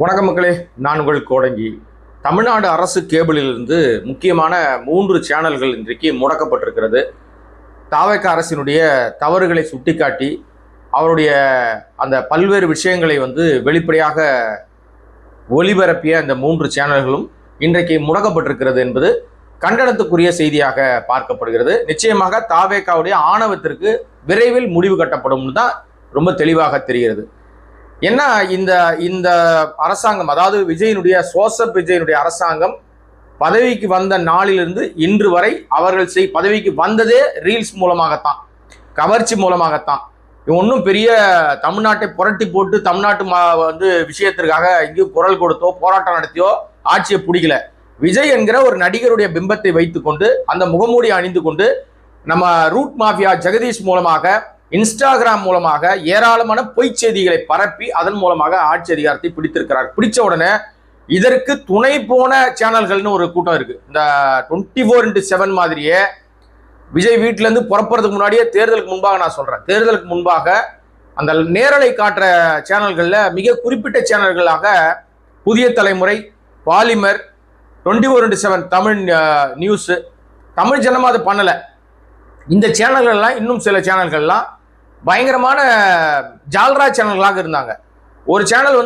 வணக்கம் மக்களே, நான் உங்கள் கோடங்கி. தமிழ்நாடு அரசு கேபிளிலிருந்து முக்கியமான 3 சேனல்கள் இன்றைக்கு முடக்கப்பட்டிருக்கிறது. தாவேக அரசினுடைய தவறுகளை சுட்டிக்காட்டி அவருடைய அந்த பல்வேறு விஷயங்களை வெளிப்படையாக ஒளிபரப்பிய அந்த 3 சேனல்களும் இன்றைக்கு முடக்கப்பட்டிருக்கிறது என்பது கண்டனத்துக்குரிய செய்தியாக பார்க்கப்படுகிறது. நிச்சயமாக தாவேகாவுடைய ஆணவத்திற்கு விரைவில் முடிவு கட்டப்படும் தான் ரொம்ப தெளிவாக தெரிகிறது. ஏன்னா இந்த அரசாங்கம், அதாவது விஜயனுடைய அரசாங்கம் பதவிக்கு வந்த நாளிலிருந்து இன்று வரை அவர்கள் பதவிக்கு வந்ததே ரீல்ஸ் மூலமாகத்தான், கவர்ச்சி மூலமாகத்தான். ஒன்றும் பெரிய தமிழ்நாட்டை புரட்டி போட்டு தமிழ்நாட்டு விஷயத்திற்காக இங்கேயும் குரல் கொடுத்தோ போராட்டம் நடத்தியோ ஆட்சியை பிடிக்கல. விஜய் என்கிற ஒரு நடிகருடைய பிம்பத்தை வைத்துக்கொண்டு அந்த முகமூடி அணிந்து கொண்டு நம்ம ரூட் மாஃபியா ஜெகதீஷ் மூலமாக, இன்ஸ்டாகிராம் மூலமாக ஏராளமான பொய் செய்திகளை பரப்பி அதன் மூலமாக ஆட்சி அதிகாரத்தை பிடித்திருக்கிறார். பிடிச்ச உடனே இதற்கு துணை போன சேனல்கள்னு ஒரு கூட்டம் இருக்கு. இந்த 24x7 மாதிரியே விஜய் வீட்டில இருந்து புறப்படுறதுக்கு முன்னாடியே, தேர்தலுக்கு முன்பாக நான் சொல்றேன், தேர்தலுக்கு முன்பாக அந்த நேரலை காட்டுற சேனல்கள்ல மிக குறிப்பிட்ட சேனல்களாக புதிய தலைமுறை, பாலிமர், 24x7 தமிழ் நியூஸ், தமிழ் ஜனமா அதை பண்ணல. இந்த சேனல்கள்லாம், இன்னும் சில சேனல்கள்லாம் பயங்கரமான ஜால்ரா சேனல்களாக இருந்தாங்க. ஒரு சேனல்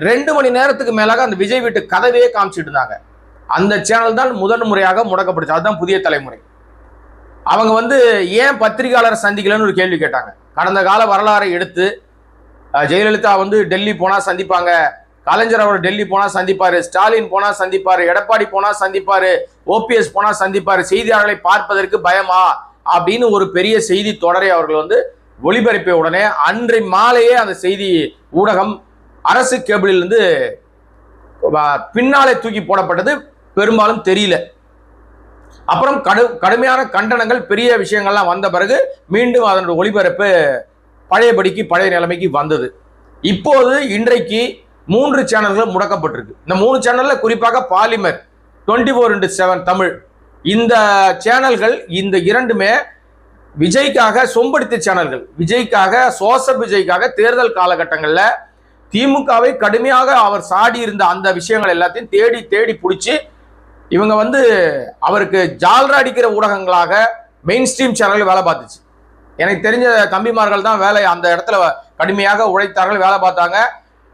2 மணி நேரத்துக்கு மேலாக அந்த விஜய் வீட்டு கதவையே காமிச்சிட்டு இருந்தாங்க. அந்த சேனல் தான் முதன் முறையாக முடக்கப்படுச்சு. அதுதான் புதிய தலைமுறை. அவங்க ஏன் பத்திரிகையாளர் சந்திக்கலன்னு ஒரு கேள்வி கேட்டாங்க. கடந்த கால வரலாறை எடுத்து, ஜெயலலிதா டெல்லி போனா சந்திப்பாங்க, கலைஞர் அவர் டெல்லி போனா சந்திப்பாரு, ஸ்டாலின் போனா சந்திப்பாரு, எடப்பாடி போனா சந்திப்பாரு, ஓபிஎஸ் போனா சந்திப்பாரு, செய்தியாளர்களை பார்ப்பதற்கு பயமா அப்படின்னு ஒரு பெரிய செய்தி தொடரை அவர்கள் ஒளிபரப்பிய உடனே அன்றை மாலையே அந்த செய்தி ஊடகம் அரசு கேபிளிலிருந்து பின்னாலே தூக்கி போடப்பட்டது பெரும்பாலும் தெரியல. அப்புறம் கடுமையான கண்டனங்கள், பெரிய விஷயங்கள்லாம் வந்த பிறகு மீண்டும் அதனுடைய ஒளிபரப்பு பழைய நிலைமைக்கு வந்தது. இப்போது இன்றைக்கு 3 சேனல்கள் முடக்கப்பட்டிருக்கு. இந்த 3 சேனல்ல குறிப்பாக பாலிமர், 24x7 தமிழ், இந்த சேனல்கள், இந்த இரண்டுமே விஜய்க்காக சொம்படுத்திய சேனல்கள். விஜய்க்காக தேர்தல் காலகட்டங்களில் திமுகவை கடுமையாக அவர் சாடி இருந்த அந்த விஷயங்கள் எல்லாத்தையும் தேடி தேடி பிடிச்சி இவங்க அவருக்கு ஜால்ரா அடிக்கிற ஊடகங்களாக மெயின் ஸ்ட்ரீம் சேனல்கள் வேலை பார்த்துச்சு. எனக்கு தெரிஞ்ச தம்பிமார்கள் தான் அந்த இடத்துல கடுமையாக உழைத்தார்கள், வேலை பார்த்தாங்க.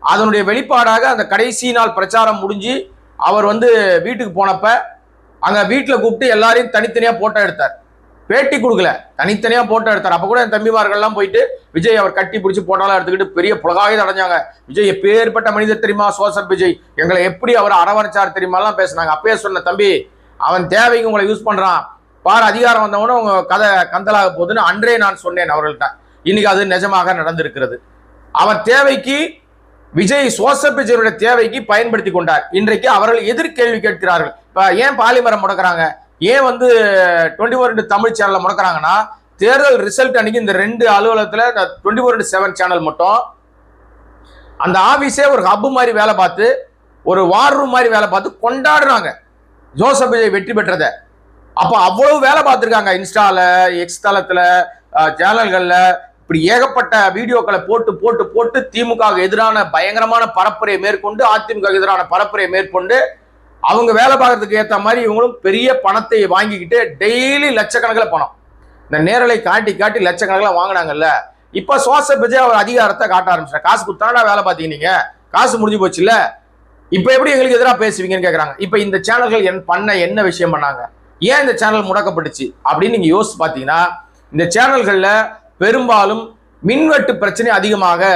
அதனுடைய வெளிப்பாடாக அந்த கடைசி நாள் பிரச்சாரம் முடிஞ்சு அவர் வீட்டுக்கு போனப்ப அங்க வீட்டில் கூப்பிட்டு எல்லாரையும் தனித்தனியா போட்டோ எடுத்தார். பேட்டி கொடுக்கல, தனித்தனியா போட்டோ எடுத்தார். அப்ப கூட என் தம்பிமார்கள்லாம் போயிட்டு விஜய் அவர் கட்டி பிடிச்சி போட்டாலும் எடுத்துக்கிட்டு பெரிய புலகாயுதம் அடைஞ்சாங்க. விஜய் எப்பேற்பட்ட மனிதர் தெரியுமா, சோசப் விஜய், எங்களை எப்படி அவர் அரவணைச்சார் தெரியுமாலாம் பேசினாங்க. அப்பயே சொன்ன, தம்பி அவன் தேவைக்கு உங்களை யூஸ் பண்றான் பாரு, அதிகாரம் வந்தவன உங்க கதை கந்தலாக போகுதுன்னு அன்றே நான் சொன்னேன் அவர்கள்ட்ட. இன்னைக்கு அது நிஜமாக நடந்திருக்கிறது. அவன் தேவைக்கு, விஜய் சோசப் விஜயுடைய தேவைக்கு பயன்படுத்தி கொண்டார். இன்றைக்கு அவர்கள் எதிர்கேள்வி கேட்கிறார்கள். இப்ப ஏன் பாலிமரம் முடக்கிறாங்க, ஏன் 24x தமிழ் சேனல்ல முடக்கிறாங்கன்னா, தேர்தல் ரிசல்ட் அன்னைக்கு இந்த 2 அலுவலகத்துல 24x7 சேனல் மட்டும் அந்த ஆபீஸே ஒரு ஹப் மாதிரி வேலை பார்த்து, ஒரு வார் ரூம் மாதிரி வேலை பார்த்து கொண்டாடுறாங்க ஜோசப் விஜய் வெற்றி பெற்றதை. அப்ப அவ்வளவு வேலை பார்த்திருக்காங்க. இன்ஸ்டால, எக்ஸ் தளத்துல, சேனல்கள்ல இப்படி ஏகப்பட்ட வீடியோக்களை போட்டு போட்டு போட்டு திமுக எதிரான பயங்கரமான பரப்புரையை மேற்கொண்டு, அதிமுக எதிரான பரப்புரையை மேற்கொண்டு அவங்க வேலை பார்க்கறதுக்கு ஏற்ற மாதிரி இவங்களும் பெரிய பணத்தை வாங்கிக்கிட்டு டெய்லி லட்சக்கணக்கில் பணம் இந்த நேரலை காட்டி காட்டி லட்சக்கணக்கில் வாங்கினாங்கல்ல. இப்ப சோசப் விஜய் அவர் அதிகாரத்தை காட்ட ஆரம்பிச்சார். காசு கொடுத்தாடா வேலை பார்த்தீங்க, நீங்க காசு முடிஞ்சு போச்சு இல்ல, இப்ப எப்படி எங்களுக்கு எதிராக பேசுவீங்கன்னு கேட்கறாங்க. இப்ப இந்த சேனல்கள் என்ன விஷயம் பண்ணாங்க, ஏன் இந்த சேனல் முடக்கப்பட்டுச்சு அப்படின்னு நீங்க யோசிச்சு பார்த்தீங்கன்னா, இந்த சேனல்கள்ல பெரும்பாலும் மின்வெட்டு பிரச்சனை அதிகமாக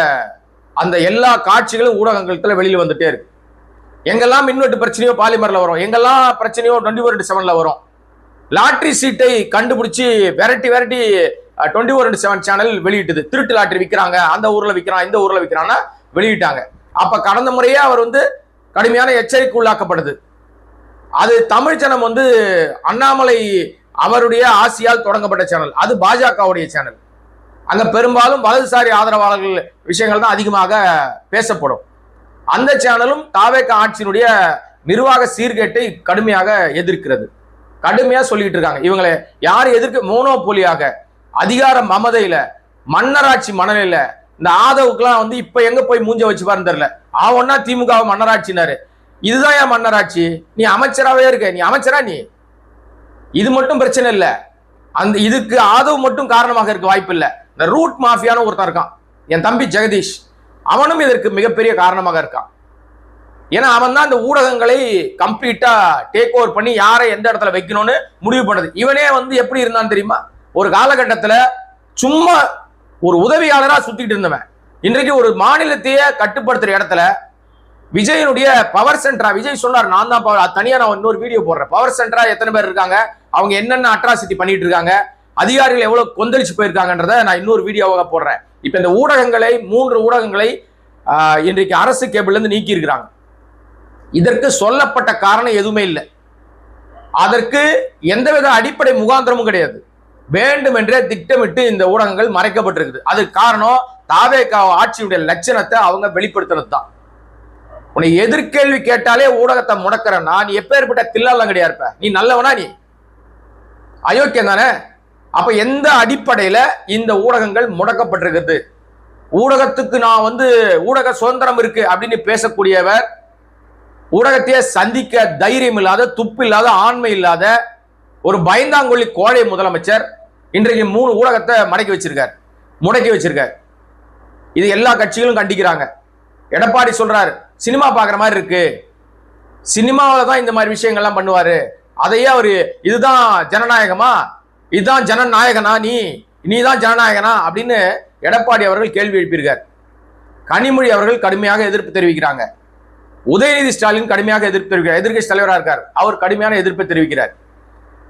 அந்த எல்லா காட்சிகளும் ஊடகங்கள்ல வெளியில வந்துட்டே இருக்கு. எங்கெல்லாம் மின்வெட்டு பிரச்சனையோ பாலிமர்ல வரும், எங்கெல்லாம் பிரச்சனையோ 24x7 வரும். லாட்டரி சீட்டை கண்டுபிடிச்சு விரட்டி 24x7 சேனல் வெளியிட்டது. திருட்டு லாட்டரி விற்கிறாங்க, அந்த ஊர்ல விற்கிறான், இந்த ஊர்ல விற்கிறான்னா வெளியிட்டாங்க. அப்ப கடந்த முறையே அவர் கடுமையான எச்சரிக்கை உள்ளாக்கப்படுது. அது தமிழ் ஜனம் அண்ணாமலை அவருடைய ஆசியால் தொடங்கப்பட்ட சேனல், அது பாஜகவுடைய சேனல். அங்க பெரும்பாலும் வலதுசாரி ஆதரவாளர்கள் விஷயங்கள் தான் அதிகமாக பேசப்படும். அந்த சேனலும் தாவேக ஆட்சியினுடைய நிர்வாக சீர்கேட்டை கடுமையாக எதிர்க்கிறது. கடுமையா சொல்லிட்டு இருக்காங்க. இவங்களை யார் எதிர்க்க, மோனோபோலியாக அதிகார மமதையில, மன்னராட்சி மனநிலையில இந்த ஆதவுக்குலாம் வந்து இப்ப எங்க போய் மூஞ்ச வச்சு பாருன்னு தெரியல. அவன்னா திமுக மன்னராட்சினாரு. இதுதான் என் மன்னராட்சி? நீ அமைச்சராகவே இருக்க, நீ அமைச்சரா? நீ இது மட்டும் பிரச்சனை இல்ல, அந்த இதுக்கு ஆதவ் மட்டும் காரணமாக இருக்க வாய்ப்பு இல்ல. இந்த ரூட் மாஃபியான ஒருத்தன் இருக்கான், என் தம்பி ஜெகதீஷ், அவனும் இதற்கு மிகப்பெரிய காரணமாக இருக்கான். ஏன்னா அவன் தான் இந்த ஊடகங்களை கம்ப்ளீட்டா டேக் ஓவர் பண்ணி யாரை எந்த இடத்துல வைக்கணும்னு முடிவு பண்ணது. இவனே வந்து எப்படி இருந்தான்னு தெரியுமா? ஒரு காலகட்டத்துல சும்மா ஒரு உதவியாளரா சுத்திட்டு இருந்தவன் இன்றைக்கு ஒரு மாநிலத்தையே கட்டுப்படுத்துற இடத்துல விஜயனுடைய பவர் சென்டரா, விஜய் சொன்னார் நான் தான் பவர், தனியா நான் இன்னொரு வீடியோ போடுறேன். பவர் சென்டரா எத்தனை பேர் இருக்காங்க, அவங்க என்னென்ன அட்ராசிட்டி பண்ணிட்டு இருக்காங்க, அதிகாரிகள் எவ்வளவு கொந்தளிச்சு போயிருக்காங்கன்றத நான் இன்னொரு வீடியோவாக போடுறேன். இப்ப இந்த ஊடகங்களை 3 ஊடகங்களை இன்றைக்கு அரசு கேபிள்ல இருந்து நீக்கி இருக்கிறாங்க. இதற்கு சொல்லப்பட்ட காரணம் எதுவுமே இல்லை, அதற்கு எந்தவித அடிப்படை முகாந்திரமும் கிடையாது. வேண்டும் என்றே திட்டமிட்டு இந்த ஊடகங்கள் மறைக்கப்பட்டிருக்குது. அதுக்கு காரணம் தாவேகா ஆட்சியுடைய லட்சணத்தை அவங்க வெளிப்படுத்துறது தான். உன்னை எதிர்கேள்வி கேட்டாலே ஊடகத்தை முடக்கிறன்னா நீ எப்பேற்பட்ட தில்லாலாம் கிடையாது இருப்ப? நீ நல்லவனா? நீ அயோக்கியம் தானே? அப்ப எந்த அடிப்படையில இந்த ஊடகங்கள் முடக்கப்பட்டிருக்குது? ஊடகத்துக்கு நான் வந்து ஊடக சுதந்திரம் இருக்கு அப்படின்னு பேசக்கூடியவர், ஊடகத்தையே சந்திக்க தைரியம் இல்லாத, துப்பு இல்லாத, ஆண்மை இல்லாத ஒரு பயந்தாங்கொள்ளி கோழை முதலமைச்சர் இன்றைக்கு 3 ஊடகத்தை முடக்கி வச்சிருக்கார். இது எல்லா கட்சிகளும் கண்டிக்கிறாங்க. எடப்பாடி சொல்றாரு சினிமா பாக்குற மாதிரி இருக்கு, சினிமாவில தான் இந்த மாதிரி விஷயங்கள்லாம் பண்ணுவாரு, அதையே அவரு இதுதான் ஜனநாயகமா, இதுதான் ஜனநாயகனா, நீதான் ஜனநாயகனா அப்படின்னு எடப்பாடி அவர்கள் கேள்வி எழுப்பியிருக்கார். கனிமொழி அவர்கள் கடுமையாக எதிர்ப்பு தெரிவிக்கிறாங்க. உதயநிதி ஸ்டாலின் கடுமையாக எதிர்ப்பு தெரிவிக்கிறார். எதிர்க்கட்சி தலைவராக இருக்கார், அவர் கடுமையான எதிர்ப்பை தெரிவிக்கிறார்.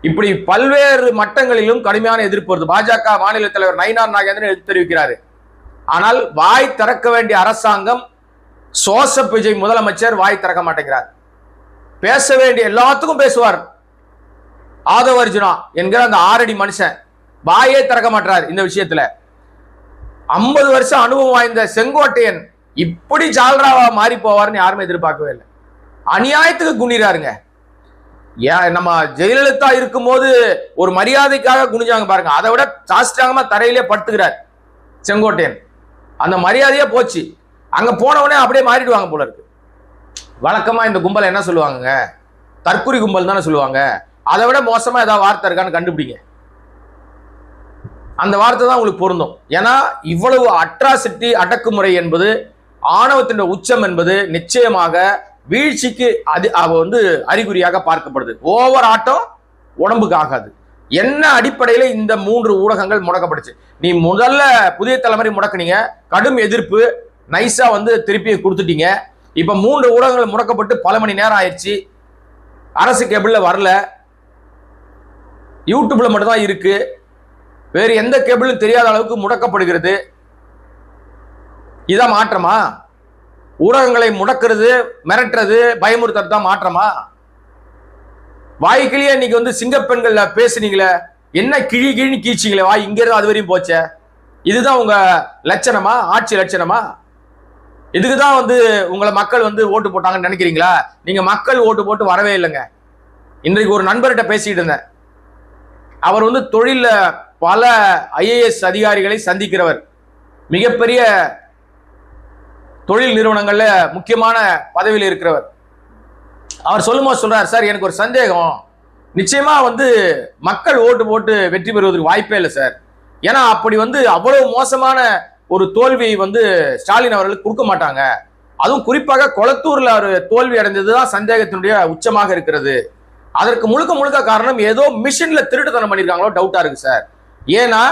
இப்படி பல்வேறு மட்டங்களிலும் கடுமையான எதிர்ப்பு வருது. பாஜக மாநில தலைவர் நயினார் நாகேந்திரன் எதிர்ப்பு தெரிவிக்கிறாரு. ஆனால் வாய் திறக்க வேண்டிய அரசாங்கம், சோசப் விஜய் முதலமைச்சர் வாய் திறக்க மாட்டேங்கிறார். பேச வேண்டிய எல்லாத்துக்கும் பேசுவார். ஆதவ அர்ஜுனா என்கிற அந்த 6 அடி மனுஷன் வாயே திறக்க மாட்டார். இந்த விஷயத்துல 50 வருஷம் அனுபவம் வாய்ந்த செங்கோட்டையன் இப்படி ஜால்ராவா மாறி போவார்னு யாருமே எதிர்பார்க்கவே இல்லை. அநியாயத்துக்கு குனிறாருங்க. நம்ம ஜெயலலிதா இருக்கும் போது ஒரு மரியாதைக்காக குனிஞ்சாங்க பாருங்க, அதை விட சாஸ்திராங்கமா தரையிலே படுத்துக்கிறார் செங்கோட்டையன். அந்த மரியாதையே போச்சு. அங்க போனவனே அப்படியே மாறிடுவாங்க போல இருக்கு. வழக்கமா இந்த கும்பல் என்ன சொல்லுவாங்க, தற்குறி கும்பல் தானே சொல்லுவாங்க. அதை விட மோசமா ஏதாவது வார்த்தை இருக்கான்னு கண்டுபிடிங்க, அந்த வார்த்தை தான் உங்களுக்கு பொருந்தும். ஏன்னா இவ்வளவு அட்ராசிட்டி, அடக்குமுறை என்பது, ஆணவத்தின் உச்சம் என்பது நிச்சயமாக வீழ்ச்சிக்கு வந்து அறிகுறியாக பார்க்கப்படுது. ஓவர் ஆட்டம் உடம்புக்கு ஆகாது. என்ன அடிப்படையில இந்த 3 ஊடகங்கள் முடக்கப்பட்டுச்சு? நீ முதல்ல புதிய தலைமுறை முடக்குனீங்க, கடும் எதிர்ப்பு, நைஸா வந்து திருப்பி கொடுத்துட்டீங்க. இப்ப 3 ஊடகங்கள் முடக்கப்பட்டு பல மணி நேரம் ஆயிடுச்சு. அரசு கேபிள்ல வரல, யூடியூப்ல மட்டும் தான் இருக்கு. வேறு எந்த கேபிளும் தெரியாத அளவுக்கு முடக்கப்படுகிறது. இதான் மாற்றமா? ஊடகங்களை முடக்கிறது, மிரட்டுறது, பயமுறுத்துறது தான் மாற்றமா? வாய்க்கிலேயே இன்னைக்கு வந்து சிங்கப்பெண்கள்ல பேசுனீங்களே, என்ன கிழின்னு கீச்சிங்களே வாய், இங்க இருந்து அது வரையும் போச்ச. இதுதான் உங்க லட்சணமா? ஆட்சி லட்சணமா? இதுக்குதான் வந்து உங்களை மக்கள் வந்து ஓட்டு போட்டாங்கன்னு நினைக்கிறீங்களா? நீங்க மக்கள் ஓட்டு போட்டு வரவே இல்லைங்க. இன்றைக்கு ஒரு நண்பர்கிட்ட பேசிட்டு இருந்தேன். அவர் வந்து தொழில பல IAS அதிகாரிகளை சந்திக்கிறவர், மிகப்பெரிய தொழில் நிறுவனங்கள்ல முக்கியமான பதவியில் இருக்கிறவர். அவர் சொல்லும்போது சொல்றார், சார் எனக்கு ஒரு சந்தேகம், நிச்சயமா வந்து மக்கள் ஓட்டு போட்டு வெற்றி பெறுவதற்கு வாய்ப்பே இல்லை சார். ஏன்னா அப்படி வந்து அவ்வளவு மோசமான ஒரு தோல்வியை வந்து ஸ்டாலின் அவர்களுக்கு கொடுக்க மாட்டாங்க. அதுவும் குறிப்பாக கொளத்தூர்ல அவர் தோல்வி அடைந்ததுதான் சந்தேகத்தினுடைய உச்சமாக இருக்கிறது. அதற்கு முழுக்க முழுக்க காரணம் ஏதோ மிஷின்ல திருட்டுத்தனம் பண்ணிருக்காங்களோ டவுட்டா இருக்கு சார். ஏன்னா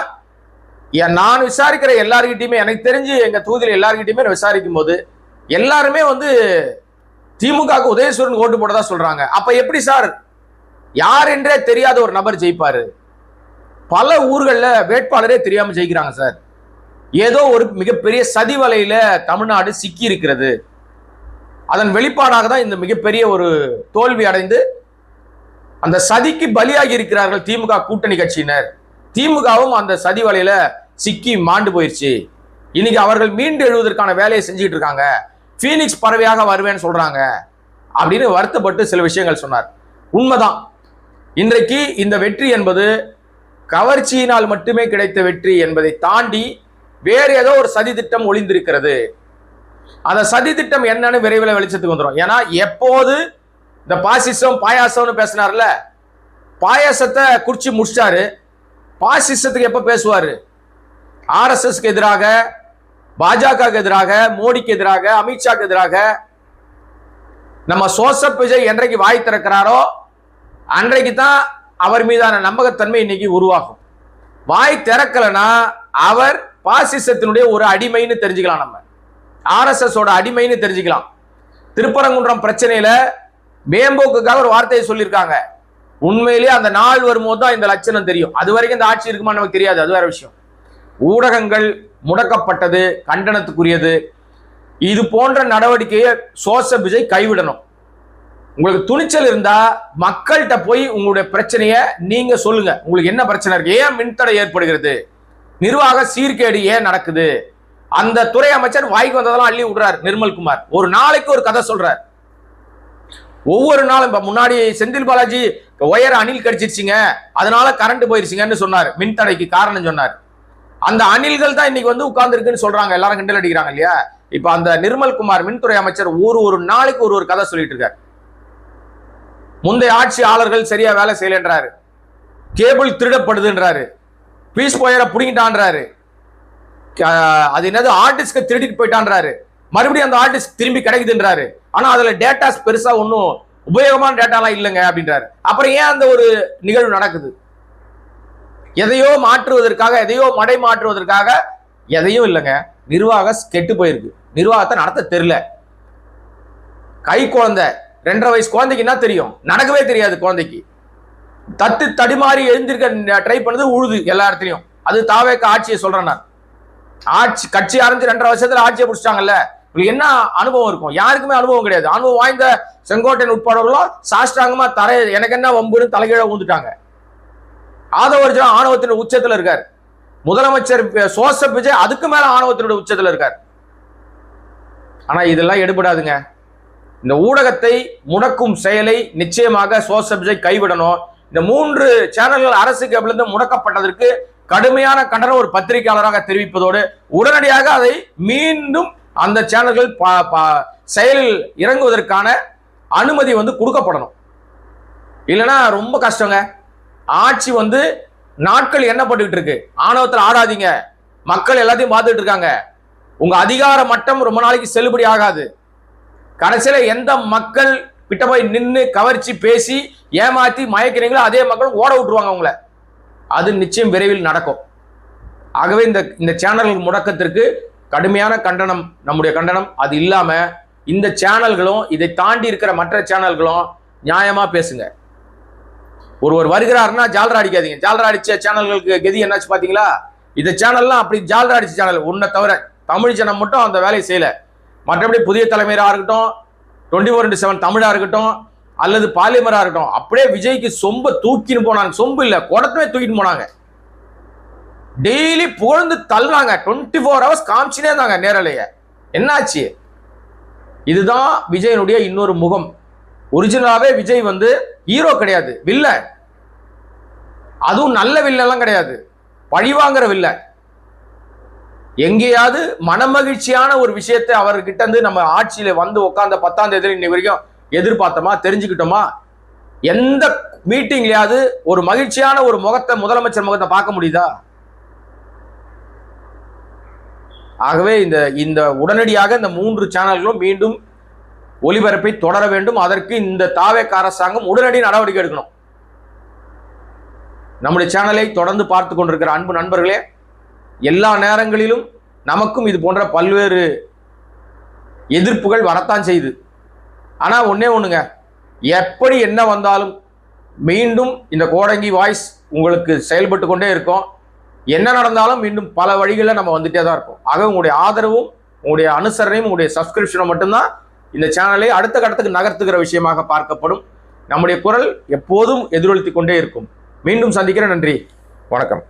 நான் விசாரிக்கிற எல்லார்கிட்டையுமே, எனக்கு தெரிஞ்சு எங்க தொகுதியில் எல்லார்கிட்டையுமே விசாரிக்கும் போது எல்லாருமே வந்து திமுகவுக்கு உதயசூரன் ஓட்டு போட்டதா சொல்றாங்க. அப்ப எப்படி சார் யார் என்றே தெரியாத ஒரு நபர் ஜெயிப்பாரு? பல ஊர்களில் வேட்பாளரே தெரியாம ஜெயிக்கிறாங்க சார். ஏதோ ஒரு மிகப்பெரிய சதி வலையில தமிழ்நாடு சிக்கி இருக்கிறது. அதன் வெளிப்பாடாக தான் இந்த மிகப்பெரிய ஒரு தோல்வி அடைந்து அந்த சதிக்கு பலியாகி இருக்கிறார்கள் திமுக கூட்டணி கட்சியினர். திமுகவும் அந்த சதி வலையில சிக்கி மாண்டு போயிடுச்சு. இன்னைக்கு அவர்கள் மீண்டு எழுவதற்கான வேலையை செஞ்சுட்டு இருக்காங்க. பீனிக்ஸ் பறவையாக வருவேன்னு சொல்றாங்க அப்படின்னு வருத்தப்பட்டு சில விஷயங்கள் சொன்னார். உண்மைதான். இன்றைக்கு இந்த வெற்றி என்பது கவர்ச்சியினால் மட்டுமே கிடைத்த வெற்றி என்பதை தாண்டி வேறு ஏதோ ஒரு சதி திட்டம் ஒளிந்திருக்கிறது. அந்த சதி திட்டம் என்னன்னு விரைவில் வெளிச்சத்துக்கு வந்துடும். ஏன்னா எப்போது இந்த பாசிசம் பாயாசம்னு பேசினார்ல, பாயாசத்தை குறிச்சு முடிச்சாரு, பாசிசத்துக்கு எப்ப பேசுவாரு? ஆர்எஸ்எஸ்க்கு எதிராக, பாஜகவுக்கு எதிராக, மோடிக்கு எதிராக, அமித்ஷாக்கு எதிராக. நம்ம ஜோசப் விஜய் என்றைக்கு வாய் திறக்கிறாரோ அன்றைக்கு தான் அவர் மீதான நம்பகத்தன்மை இன்னைக்கு உருவாகும். வாய் திறக்கலனா அவர் பாசிசத்தினுடைய ஒரு அடிமைன்னு தெரிஞ்சுக்கலாம். நம்ம ஆர்எஸ்எஸ் அடிமைன்னு தெரிஞ்சுக்கலாம். திருப்பரங்குன்றம் பிரச்சனையில மேம்போக்குக்காக ஒரு வார்த்தையை சொல்லியிருக்காங்க. உண்மையிலேயே அந்த நாள் வரும்போது தான் இந்த லட்சணம் தெரியும். அது வரைக்கும் இந்த ஆட்சி இருக்குமா நமக்கு தெரியாது, அது வேற விஷயம். ஊடகங்கள் முடக்கப்பட்டது கண்டனத்துக்குரியது. இது போன்ற நடவடிக்கையை ஜோசப் விஜய் கைவிடணும். உங்களுக்கு துணிச்சல் இருந்தா மக்கள்கிட்ட போய் உங்களுடைய பிரச்சனைய நீங்க சொல்லுங்க. உங்களுக்கு என்ன பிரச்சனை இருக்கு? ஏன் மின்தடை ஏற்படுகிறது? நிர்வாக சீர்கேடு ஏன் நடக்குது? அந்த துறை அமைச்சர் வாய்க்கு வந்ததெல்லாம் அள்ளி விடுறார். நிர்மல்குமார் ஒரு நாளைக்கு ஒரு கதை சொல்றார். ஒவ்வொரு நாளும் முன்னாடி செந்தில் பாலாஜி ஒயர் அணில் கடிச்சிருச்சிங்க, அதனால கரண்ட் போயிருச்சுங்கன்னு சொன்னார். மின்தடைக்கு காரணம் சொன்னார். அந்த அணில்கள் தான் இன்னைக்கு வந்து உட்கார்ந்து இருக்குன்னு சொல்றாங்க, எல்லாரும் கிண்டல் அடிக்கிறாங்க இல்லையா? இப்ப அந்த நிர்மல்குமார் மின்துறை அமைச்சர் ஒரு நாளைக்கு ஒரு கதை சொல்லிட்டு இருக்காரு. முந்தைய ஆட்சியாளர்கள் சரியா வேலை செய்யலன்றாரு, கேபிள் திருடப்படுதுன்றாரு, பீஸ் போயரை புடிங்கிட்டான்றாரு, அது என்னது ஆர்டிஸ்க்கு திருடிட்டு போயிட்டான்றாரு, மறுபடியும் அந்த ஆர்டிஸ்ட் திரும்பி கிடைக்குதுன்றாரு. ஆனா அதுல டேட்டாஸ் பெருசா ஒன்னும் உபயோகமான டேட்டாலாம் இல்லைங்க அப்படின்றாரு. அப்புறம் ஏன் அந்த ஒரு நிகழ்வு நடக்குது? எதையோ மாற்றுவதற்காக, எதையோ மடை மாற்றுவதற்காக எதையும் இல்லைங்க. நிர்வாகம் கெட்டு போயிருக்கு. நிர்வாகத்தை நடத்த தெரியல. கை குழந்தை 2.5 வயசு குழந்தைக்கு என்ன தெரியும்? நடக்கவே தெரியாது குழந்தைக்கு. தட்டு தடுமாறி எழுந்திருக்க ட்ரை பண்ணது உழுது எல்லா இடத்துலயும். அது தாவேக்க ஆட்சியை சொல்றேன் நான். ஆட்சி கட்சி ஆரம்பிச்சு 2.5 வருஷத்துல ஆட்சியை பிடிச்சிட்டாங்கல்ல, என்ன அனுபவம் இருக்கும்? யாருக்குமே அனுபவம் கிடையாது. அனுபவம் வாய்ந்த செங்கோட்டையன் உட்படவர்களும் சாஷ்டாங்கமா எனக்கு என்ன வம்புன்னு தலைகீழ ஊந்துட்டாங்க. ஆதவர்ஜன் ஆணவத்தின் உச்சத்துல இருக்கார். முதலமைச்சர் ஜோசப் விஜய் அதுக்கு மேல ஆணவத்தினுடைய உச்சத்துல இருக்கார். ஆனா இதெல்லாம் எடுபடாதுங்க. இந்த ஊடகத்தை முடக்கும் செயலை நிச்சயமாக ஜோசப் விஜய் கைவிடணும். இந்த 3 சேனல்கள் அரசு கேபிளிலிருந்து முடக்கப்பட்டதற்கு கடுமையான கண்டனம் ஒரு பத்திரிகையாளராக தெரிவிப்பதோடு உடனடியாக அதை மீண்டும் அந்த சேனல்கள் செயலில் இறங்குவதற்கான அனுமதி வந்து கொடுக்கப்படணும். இல்லைன்னா ரொம்ப கஷ்டங்க. ஆட்சி வந்து நாட்கள் எண்ணப்பட்டுக்கிட்டு இருக்கு. ஆணவத்தில் ஆடாதீங்க. மக்கள் எல்லாத்தையும் பார்த்துட்டு இருக்காங்க. உங்க அதிகார மட்டம் ரொம்ப நாளைக்கு செல்லுபடி ஆகாது. கடைசியில எந்த மக்கள் கிட்ட போய் நின்று கவர்ச்சி பேசி ஏமாத்தி மயக்கிறீங்களோ அதே மக்கள் ஓட விட்டுருவாங்க உங்களை. அது நிச்சயம் விரைவில் நடக்கும். ஆகவே இந்த சேனல்கள் முடக்கத்திற்கு கடுமையான கண்டனம், நம்முடைய கண்டனம். அது இல்லாம இந்த சேனல்களும் இதை தாண்டி இருக்கிற மற்ற சேனல்களும் நியாயமா பேசுங்க. ஒருவர் வருகிறாருன்னா ஜால்ரா அடிக்காதீங்க. ஜால்ரா அடிச்ச சேனல்களுக்கு கெதி என்னாச்சு பாத்தீங்களா? இந்த சேனல்லாம் அப்படி ஜால்ரா அடிச்ச சேனல் உன்னை தவிர தமிழ் ஜனம் மட்டும் அந்த வேலையை செய்யல. மற்றபடி புதிய தலைமையா இருக்கட்டும், 24/7 தமிழா இருக்கட்டும், அல்லது பாலிமரா இருக்கட்டும், அப்படியே விஜய்க்கு சொம்ப தூக்கின்னு போனாங்க. சொம்பு இல்ல, குடத்துமே தூக்கிட்டு போனாங்க. டெய்லி புகழ்ந்து தள்ளுறாங்க. 24 hours காமிச்சுனே இருந்தாங்க நேரலைய. என்னாச்சு? இதுதான் விஜயனுடைய இன்னொரு முகம். ஒரிஜினலாவே விஜய் வந்து ஹீரோ கிடையாது, வில்ல. அதுவும் நல்ல வில்லெல்லாம் கிடையாது, பழிவாங்கிற வில்ல. எங்கேயாவது மனமகிழ்ச்சியான ஒரு விஷயத்தை அவர்கிட்ட இருந்து நம்ம ஆட்சியில வந்து உட்கார்ந்த 10ஆம் தேதி இன்னைக்கு வரைக்கும் எதிர்பார்த்தோமா, தெரிஞ்சுக்கிட்டோமா? எந்த மீட்டிங்லயாவது ஒரு மகிழ்ச்சியான ஒரு முகத்தை, முதலமைச்சர் முகத்தை பார்க்க முடியுதா? ஆகவே இந்த உடனடியாக இந்த 3 சேனல்களும் மீண்டும் ஒளிபரப்பை தொடர வேண்டும். அதற்கு இந்த தாவேக அரசாங்கம் உடனடி நடவடிக்கை எடுக்கணும். நம்முடைய சேனலை தொடர்ந்து பார்த்து கொண்டிருக்கிற அன்பு நண்பர்களே, எல்லா நேரங்களிலும் நமக்கும் இது போன்ற பல்வேறு எதிர்ப்புகள் வரத்தான் செய்யுது. ஆனா ஒன்னே ஒண்ணுங்க, எப்படி என்ன வந்தாலும் மீண்டும் இந்த கோடங்கி வாய்ஸ் உங்களுக்கு செயல்பட்டு கொண்டே இருக்கும். என்ன நடந்தாலும் மீண்டும் பல வழிகளில் நம்ம வந்துட்டே தான் இருப்போம். ஆக உங்களுடைய ஆதரவும், உங்களுடைய அனுசரணையும், உங்களுடைய சப்ஸ்கிரிப்ஷனும் மட்டும்தான் இந்த சேனலை அடுத்த கட்டத்துக்கு நகர்த்துகிற விஷயமாக பார்க்கப்படும். நம்முடைய குரல் எப்போதும் எதிரொலித்துக் கொண்டே இருக்கும். மீண்டும் சந்திக்கிறேன். நன்றி, வணக்கம்.